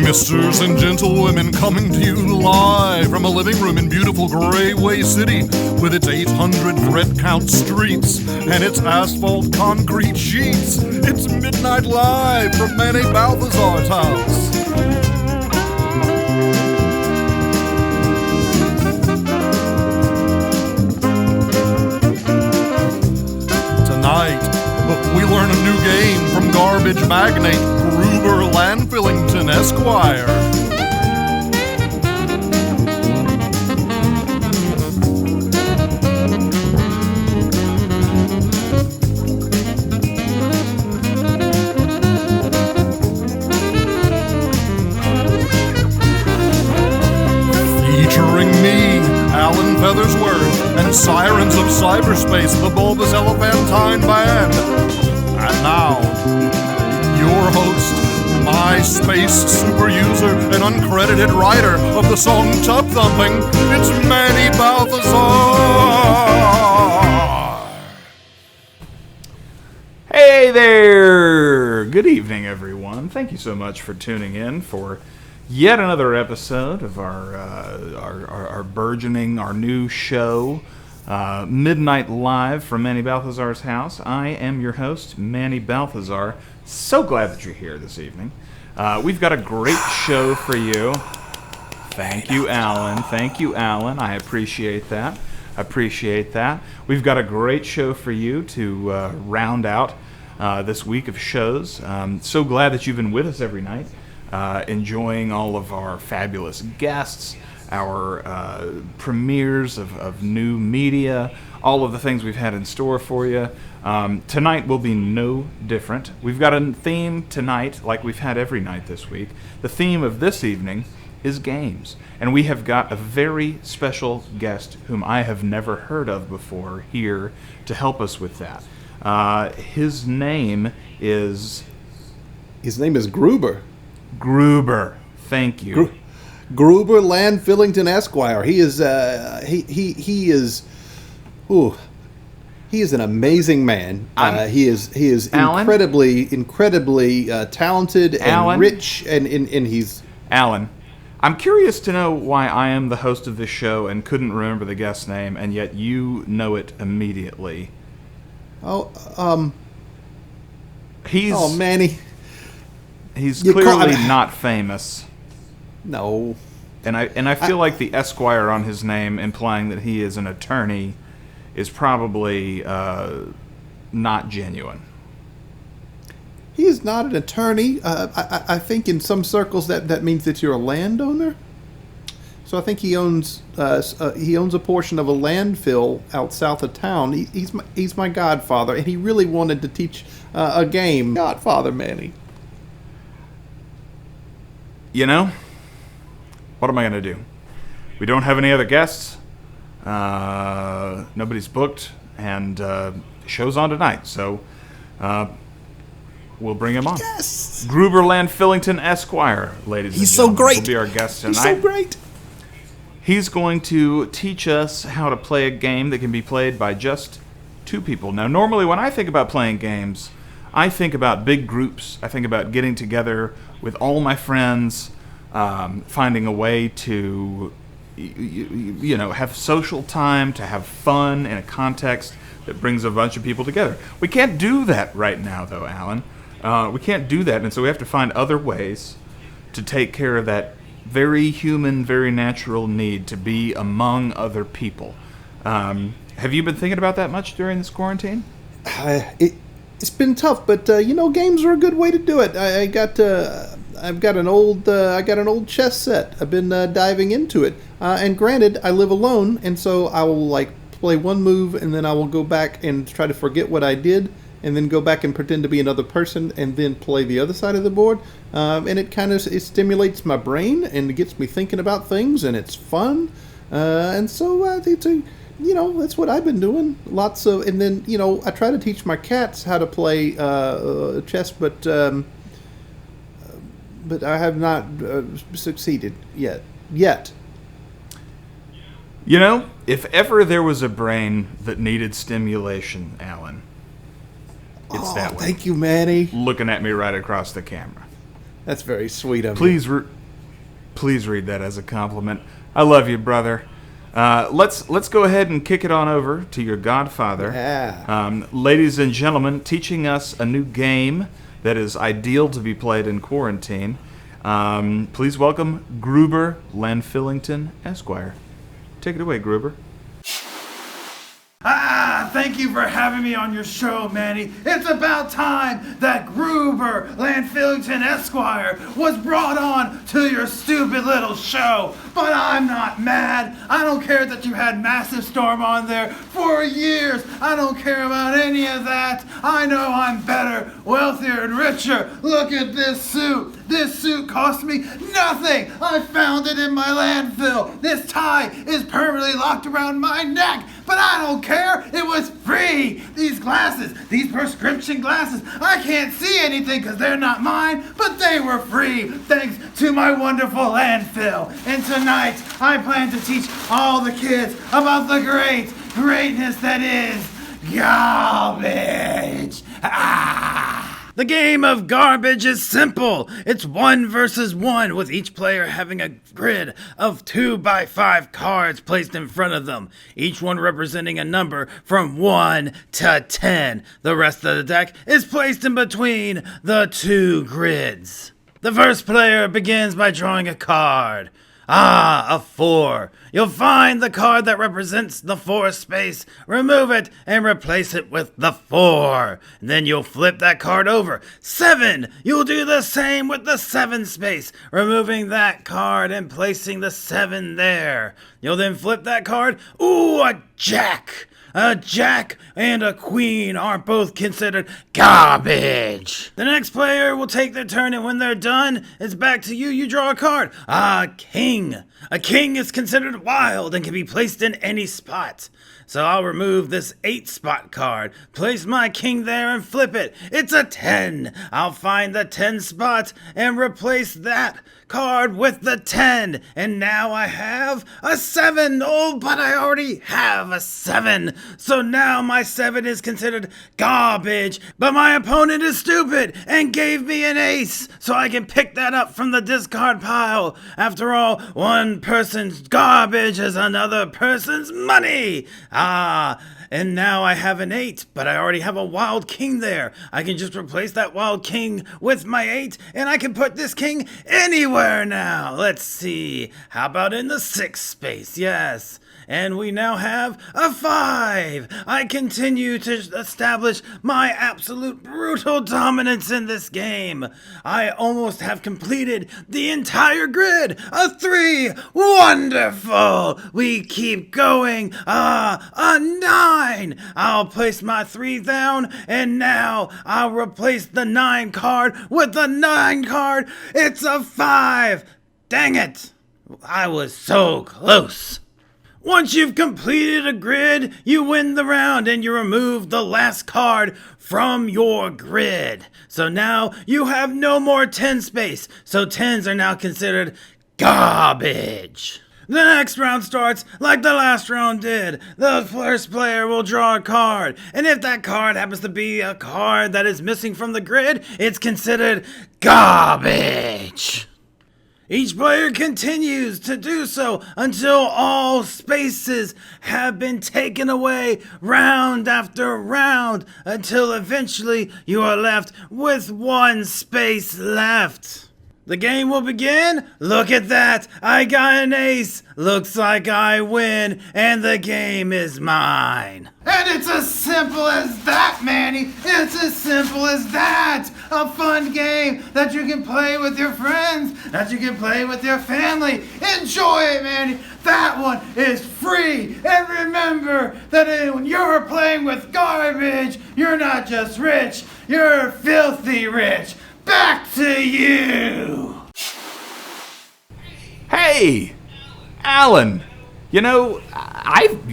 Misters and gentlewomen, coming to you live from a living room in beautiful Grayway City with its 800 thread count streets and its asphalt concrete sheets. It's Midnight Live from Manny Balthasar's house. Tonight, we learn a new game from Garbage Magnate Gruber Landfillington, Esquire. Featuring me, Alan Feathersworth, and Sirens of Cyberspace, the Bulbous Elephantine Band. And now, your host, my space super user and uncredited writer of the song Tub Thumping, it's Manny Balthasar. Hey there! Good evening, everyone. Thank you so much for tuning in for yet another episode of our burgeoning, our new show, Midnight Live from Manny Balthasar's house. I am your host, Manny Balthasar. So glad that you're here this evening. We've got a great show for you. Thank you, Alan. Thank you, Alan. I appreciate that. We've got a great show for you to round out this week of shows. So glad that you've been with us every night, enjoying all of our fabulous guests, our premieres of new media, all of the things we've had in store for you. Tonight will be no different. We've got a theme tonight, like we've had every night this week. The theme of this evening is games. And we have got a very special guest whom I have never heard of before here to help us with that. His name is Gruber. Gruber. Thank you. Gruber Landfillington, Esquire. He is an amazing man. He is Alan? incredibly talented and Alan? rich, and he's Alan. I'm curious to know why I am the host of this show and couldn't remember the guest's name, and yet you know it immediately. Manny. He's clearly not famous. No. And I feel like the Esquire on his name, implying that he is an attorney, is probably not genuine. He is not an attorney. I think in some circles that means that you're a landowner. So I think he owns a portion of a landfill out south of town. He's my godfather, and he really wanted to teach a game. Godfather Manny. You know, what am I going to do? We don't have any other guests. Nobody's booked, and show's on tonight, so we'll bring him on. Yes! Gruber Landfillington, Esquire, ladies and gentlemen. He's so great. Will be our guest tonight. He's so great. He's going to teach us how to play a game that can be played by just two people. Now, normally when I think about playing games, I think about big groups. I think about getting together with all my friends, finding a way to have social time, to have fun in a context that brings a bunch of people together. We can't do that right now, though, Alan. We can't do that, and so we have to find other ways to take care of that very human, very natural need to be among other people. Have you been thinking about that much during this quarantine? It's been tough, but games are a good way to do it. I've got an old chess set. I've been diving into it. And granted, I live alone, and so I will play one move, and then I will go back and try to forget what I did, and then go back and pretend to be another person, and then play the other side of the board. And it stimulates my brain and it gets me thinking about things, and it's fun. And so that's what I've been doing. And then I try to teach my cats how to play chess, but I have not succeeded yet. If ever there was a brain that needed stimulation, Alan, It's that way. Thank you, Manny. Looking at me right across the camera. That's very sweet of Please you. Please read that as a compliment. I love you, brother. Let's go ahead and kick it on over to your godfather. Yeah. Ladies and gentlemen, teaching us a new game that is ideal to be played in quarantine. Please welcome Gruber Landfillington, Esquire. Take it away, Gruber. Thank you for having me on your show, Manny. It's about time that Gruber Landfillington Esquire was brought on to your stupid little show. But I'm not mad. I don't care that you had Massive Storm on there for years. I don't care about any of that. I know I'm better, wealthier, and richer. Look at this suit. This suit cost me nothing. I found it in my landfill. This tie is permanently locked around my neck, but I don't care. It was free. These glasses, these prescription glasses, I can't see anything because they're not mine, but they were free thanks to my wonderful landfill. And tonight, I plan to teach all the kids about the greatness that is garbage. The game of garbage is simple. It's 1 versus 1, with each player having a grid of 2x5 cards placed in front of them, each one representing a number from 1 to 10. The rest of the deck is placed in between the two grids. The first player begins by drawing a card. A 4. You'll find the card that represents the 4 space, remove it, and replace it with the 4. And then you'll flip that card over. 7. You'll do the same with the 7 space, removing that card and placing the 7 there. You'll then flip that card. Ooh, a jack! A jack and a queen are both considered garbage. The next player will take their turn, and when they're done, it's back to you. You draw a card. A king. A king is considered wild and can be placed in any spot. So I'll remove this 8-spot card, place my king there and flip it. It's a 10. I'll find the 10 spot and replace that card with the 10. And now I have a 7. Oh, but I already have a 7. So now my 7 is considered garbage. But my opponent is stupid and gave me an ace. So I can pick that up from the discard pile. After all, one person's garbage is another person's money. And now I have an 8, but I already have a wild king there. I can just replace that wild king with my 8, and I can put this king anywhere now. Let's see. How about in the 6 space? Yes. And we now have a 5. I continue to establish my absolute brutal dominance in this game. I almost have completed the entire grid. A 3. Wonderful. We keep going. A 9. I'll place my 3 down, and now I'll replace the 9 card with the 9 card. It's a 5. Dang it. I was so close. Once you've completed a grid, you win the round and you remove the last card from your grid. So now you have no more 10 space, so 10s are now considered garbage. The next round starts like the last round did. The first player will draw a card, and if that card happens to be a card that is missing from the grid, it's considered garbage. Each player continues to do so until all spaces have been taken away round after round, until eventually you are left with 1 space left. The game will begin. Look at that. I got an ace. Looks like I win, and the game is mine. And it's as simple as that, Manny. It's as simple as that. A fun game that you can play with your friends, that you can play with your family. Enjoy it, Manny. That one is free. And remember that when you're playing with garbage, you're not just rich, you're filthy rich. Back to you! Hey, Alan. You know,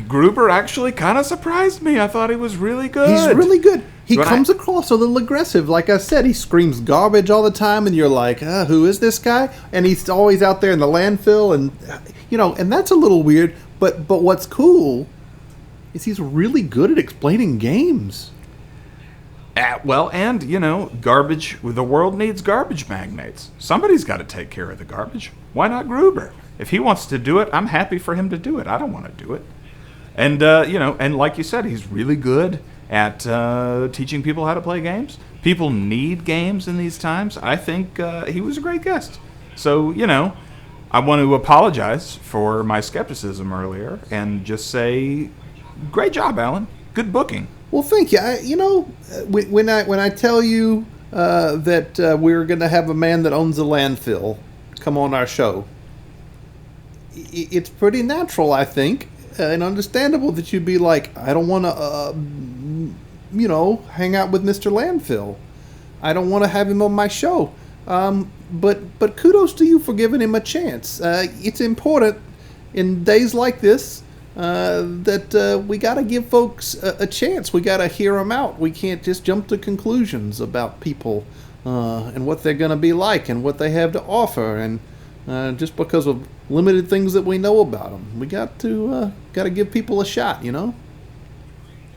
Gruber actually kind of surprised me. I thought he was really good. He's really good. He comes across a little aggressive. Like I said, he screams garbage all the time, and you're like, who is this guy? And he's always out there in the landfill, and and that's a little weird. But what's cool is he's really good at explaining games. Well, and, garbage, the world needs garbage magnates. Somebody's got to take care of the garbage. Why not Gruber? If he wants to do it, I'm happy for him to do it. I don't want to do it. And, and like you said, he's really good at teaching people how to play games. People need games in these times. I think he was a great guest. So, I want to apologize for my skepticism earlier and just say, great job, Alan. Good booking. Well, thank you. When I tell you that we're going to have a man that owns a landfill come on our show, it's pretty natural, I think, and understandable that you'd be like, I don't want to, hang out with Mr. Landfill. I don't want to have him on my show. But kudos to you for giving him a chance. It's important in days like this that we got to give folks a chance. We got to hear them out. We can't just jump to conclusions about people and what they're going to be like and what they have to offer, and just because of limited things that we know about them. We got to give people a shot,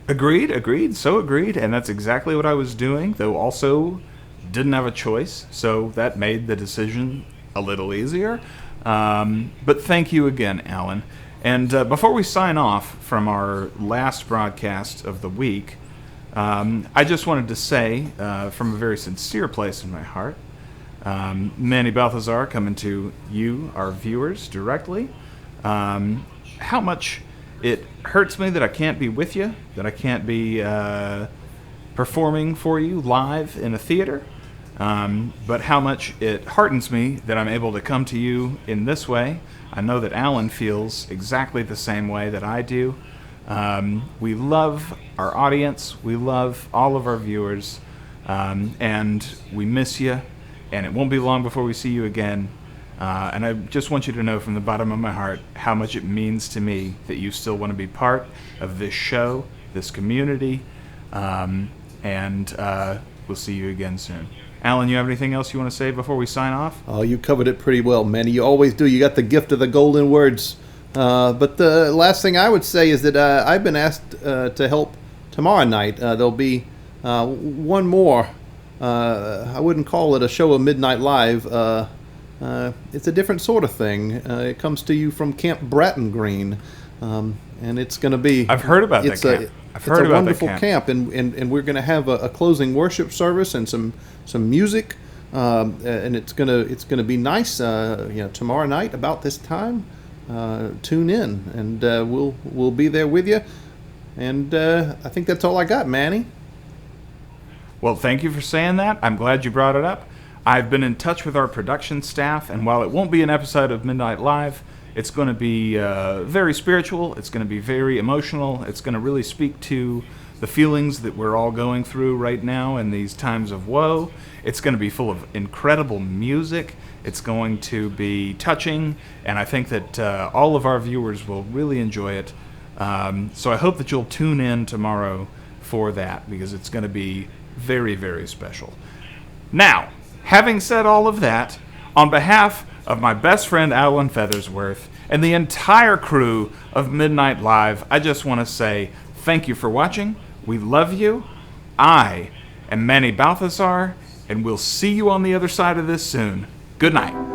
Agreed, so agreed, and that's exactly what I was doing, though also didn't have a choice, so that made the decision a little easier. But thank you again, Alan. And before we sign off from our last broadcast of the week, I just wanted to say, from a very sincere place in my heart, Manny Balthasar, coming to you, our viewers, directly, how much it hurts me that I can't be with you, that I can't be performing for you live in a theater, but how much it heartens me that I'm able to come to you in this way. I know that Alan feels exactly the same way that I do. We love our audience. We love all of our viewers. And we miss you. And it won't be long before we see you again. And I just want you to know from the bottom of my heart how much it means to me that you still want to be part of this show, this community. And we'll see you again soon. Alan, you have anything else you want to say before we sign off? Oh, you covered it pretty well, Manny. You always do. You got the gift of the golden words. But the last thing I would say is that I've been asked to help tomorrow night. There'll be one more. I wouldn't call it a show of Midnight Live. It's a different sort of thing. It comes to you from Camp Bratton-Green. And it's going to be... I've heard about that camp. It's a wonderful camp, and we're going to have a closing worship service and some music, and it's gonna be nice. Tomorrow night about this time, tune in, and we'll be there with you. And I think that's all I got, Manny. Well, thank you for saying that. I'm glad you brought it up. I've been in touch with our production staff, and while it won't be an episode of Midnight Live, it's going to be very spiritual. It's going to be very emotional. It's going to really speak to the feelings that we're all going through right now in these times of woe. It's going to be full of incredible music. It's going to be touching, and I think that all of our viewers will really enjoy it. So I hope that you'll tune in tomorrow for that, because it's going to be very, very special. Now, having said all of that, on behalf of my best friend Alan Feathersworth and the entire crew of Midnight Live, I just want to say thank you for watching. We love you. I am Manny Balthasar, and we'll see you on the other side of this soon. Good night.